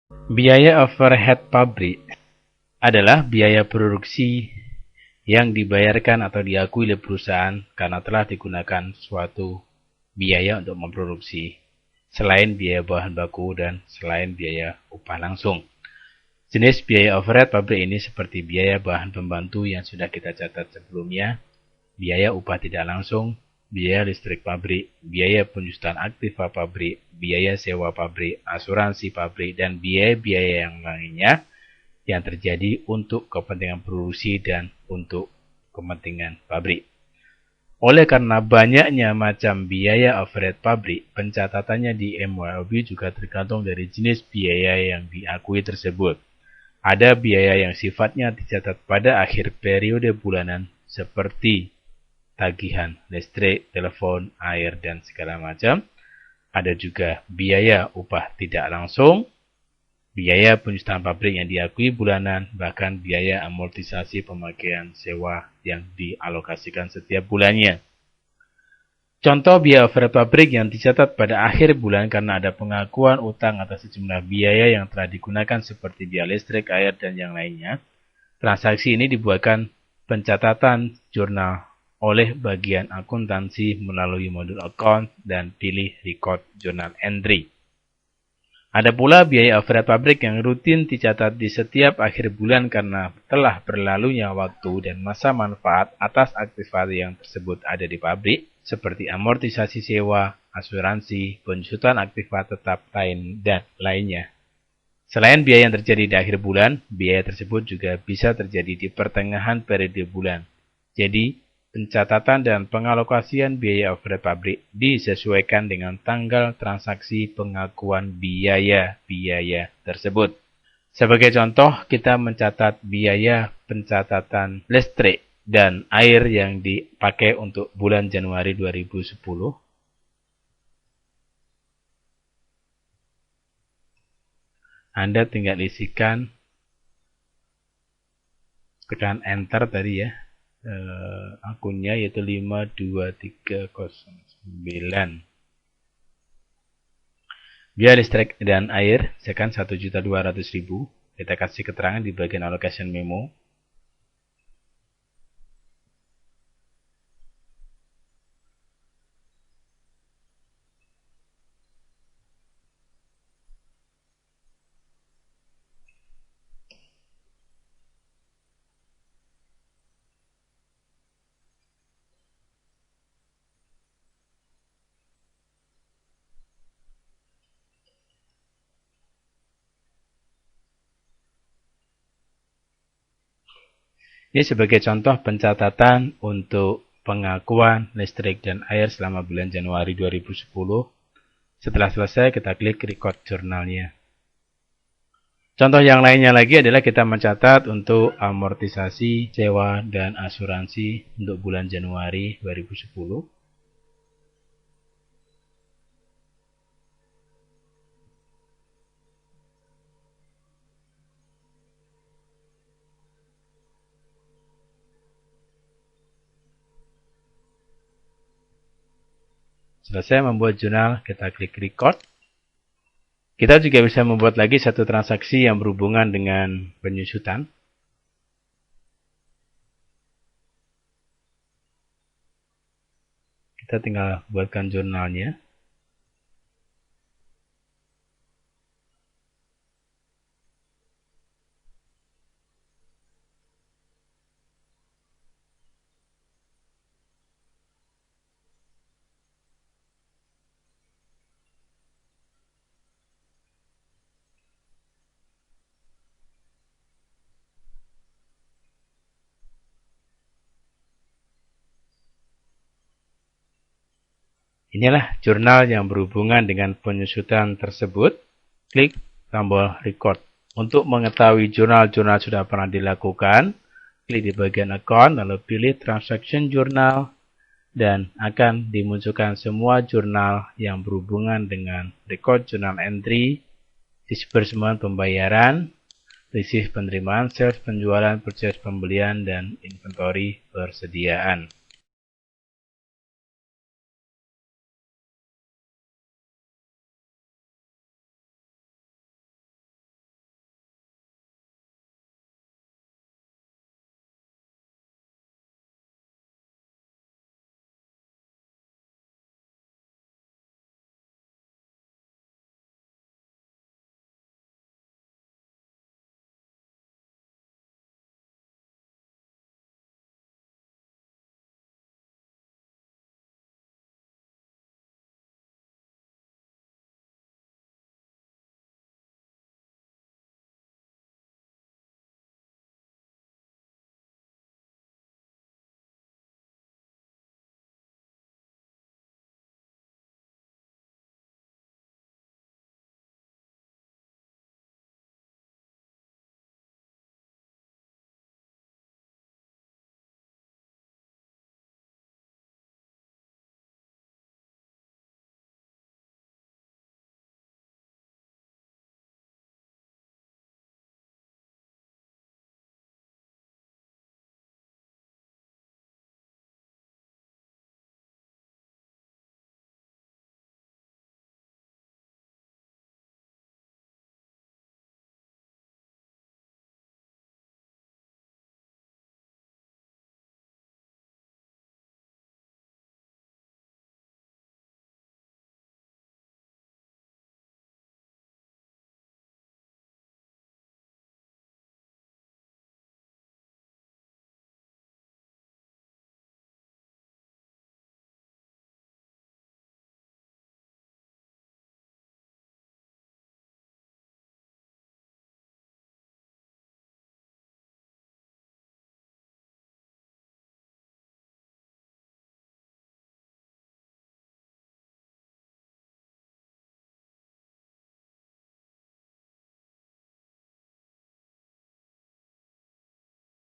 Biaya overhead pabrik adalah biaya produksi yang dibayarkan atau diakui oleh perusahaan karena telah digunakan suatu biaya untuk memproduksi, selain biaya bahan baku dan selain biaya upah langsung. Jenis biaya overhead pabrik ini seperti biaya bahan pembantu yang sudah kita catat sebelumnya, biaya upah tidak langsung, biaya listrik pabrik, biaya penjutaan aktiva pabrik, biaya sewa pabrik, asuransi pabrik, dan biaya-biaya yang lainnya yang terjadi untuk kepentingan produksi dan untuk kepentingan pabrik. Oleh karena banyaknya macam biaya overhead pabrik, pencatatannya di MYOB juga tergantung dari jenis biaya yang diakui tersebut. Ada biaya yang sifatnya dicatat pada akhir periode bulanan seperti tagihan listrik, telepon, air, dan segala macam. Ada juga biaya upah tidak langsung, biaya penjutaan pabrik yang diakui bulanan, bahkan biaya amortisasi pemakaian sewa yang dialokasikan setiap bulannya. Contoh biaya overhead pabrik yang dicatat pada akhir bulan karena ada pengakuan utang atas sejumlah biaya yang telah digunakan seperti biaya listrik, air, dan yang lainnya. Transaksi ini dibuatkan pencatatan jurnal oleh bagian akuntansi melalui modul account dan pilih record journal entry. Ada pula biaya overhead pabrik yang rutin dicatat di setiap akhir bulan karena telah berlalunya waktu dan masa manfaat atas aktivitas yang tersebut ada di pabrik, seperti amortisasi sewa, asuransi, penjutaan aktivitas tetap lain, dan lainnya. Selain biaya yang terjadi di akhir bulan, biaya tersebut juga bisa terjadi di pertengahan periode bulan. Jadi, pencatatan dan pengalokasian biaya overhead pabrik disesuaikan dengan tanggal transaksi pengakuan biaya-biaya tersebut. Sebagai contoh, kita mencatat biaya pencatatan listrik dan air yang dipakai untuk bulan Januari 2010. Anda tinggal isikan, tekan enter tadi ya, akunnya yaitu 52309. Biaya listrik dan air sekan 1.200.000. Kita kasih keterangan di bagian allocation memo. Ini sebagai contoh pencatatan untuk pengakuan listrik dan air selama bulan Januari 2010. Setelah selesai, kita klik record jurnalnya. Contoh yang lainnya lagi adalah kita mencatat untuk amortisasi, sewa, dan asuransi untuk bulan Januari 2010. Selesai membuat jurnal, kita klik record. Kita juga bisa membuat lagi satu transaksi yang berhubungan dengan penyusutan. Kita tinggal buatkan jurnalnya. Inilah jurnal yang berhubungan dengan penyusutan tersebut. Klik tombol record. Untuk mengetahui jurnal-jurnal sudah pernah dilakukan, klik di bagian account, lalu pilih transaction journal, dan akan dimunculkan semua jurnal yang berhubungan dengan record journal entry, disbursement pembayaran, receive penerimaan, sales penjualan, purchase pembelian, dan inventory persediaan.